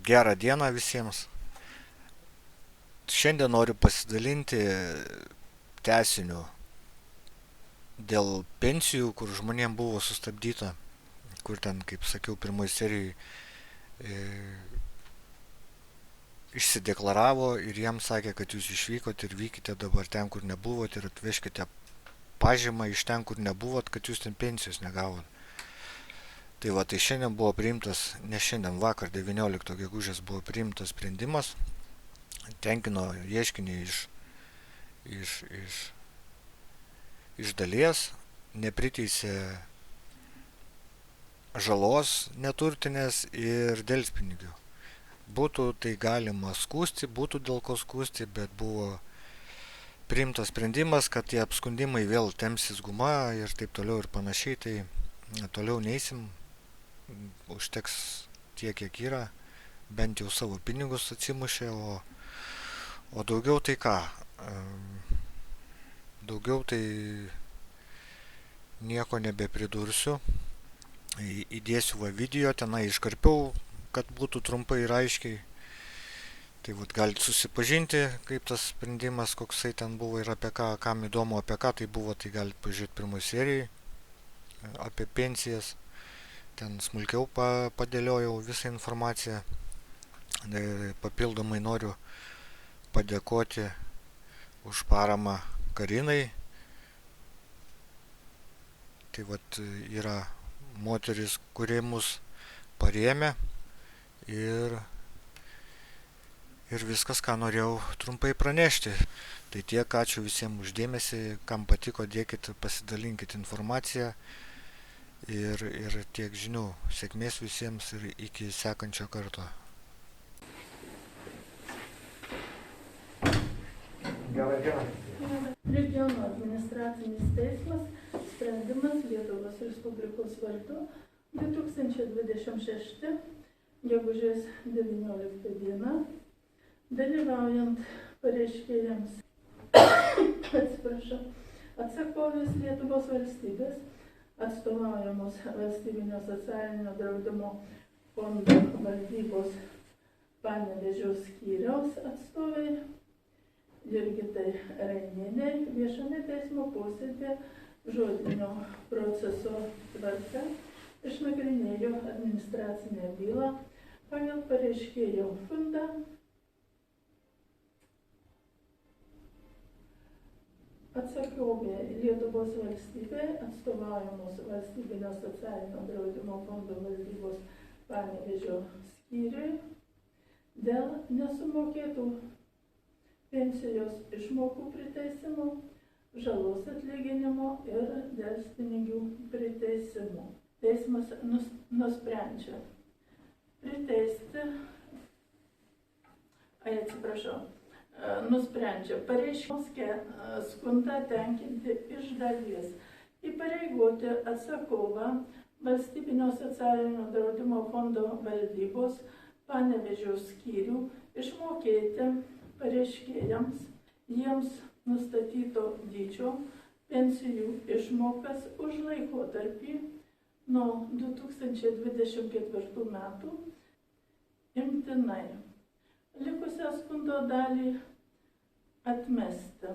Gerą dieną visiems. Šiandien noriu pasidalinti tęsiniu dėl pensijų, kur žmonėm buvo sustabdyta, kur ten, kaip sakiau, pirmoji serijai išsideklaravo ir jiems sakė, kad jūs išvykot ir vykite dabar ten, kur nebuvot ir atvežkite pažymą iš ten, kur nebuvot, kad jūs ten pensijos negavot. Tai va, tai šiandien buvo priimtas, ne šiandien, vakar 19 gegužės buvo priimtas sprendimas, tenkino ieškinį iš dalies, nepriteisė žalos neturtinės ir delspinigių. Būtų tai galima skūsti, būtų dėl ko skūsti, bet buvo priimtas sprendimas, kad tie apskundimai vėl temsis guma ir taip toliau ir panašiai, tai toliau neisim, užteks tiek, kiek yra, bent jau savo pinigus atsimušė, o daugiau tai ką? Daugiau tai nieko nebepridursiu. Įdėsiu va video, tenai iškarpiau, kad būtų trumpai ir aiškiai. Tai vat galite susipažinti, kaip tas sprendimas, koksai ten buvo ir apie ką, kam įdomu apie ką tai buvo, tai galite pažiūrėti pirmoj serijai apie pensijas. Ten smulkiau padėliojau visą informaciją. Papildomai noriu padėkoti už paramą Karinai. Tai vat yra moteris, kurie mus parėmė ir viskas, ką norėjau trumpai pranešti. Tai tiek, ačiū visiems uždėmesį, kam patiko, dėkit, pasidalinkit informaciją ir tiek žinių. Sėkmės visiems ir iki sekančio karto. Gerą dieną. Regionų administracinis teismas sprendimas Lietuvos Respublikos vardu 2026 gegužės 19 diena dalyvaujant pareiškėjams atsakovės Lietuvos valstybės atstovaujamos Valstybinio socialinio draudimo fondo valdybos Panevėžio skyriaus atstovai Jurgitai Rainienei viešame teismo posėdė žodinio proceso tvarka išnagrinėjo administracinę bylą pagal pareiškėjo skundą atsakovė Lietuvos valstybė atstovaujamos Valstybinio socialinio draudimo fondo valdybos Panevėžio skyriui dėl nesumokėtų pensijos išmokų priteisimo, žalos atlyginimo ir delspinigių priteisimo. Teismas nusprendžia nusprendžia pareiškė skundą tenkinti iš dalies, įpareigoti atsakovą Valstybinio socialinio draudimo fondo valdybos Panevėžio skyrių išmokėti pareiškėjams jiems nustatyto dydžio pensijų išmokas už laikotarpį nuo 2024 metų imtinai. Likusią skundo dalį atmesti.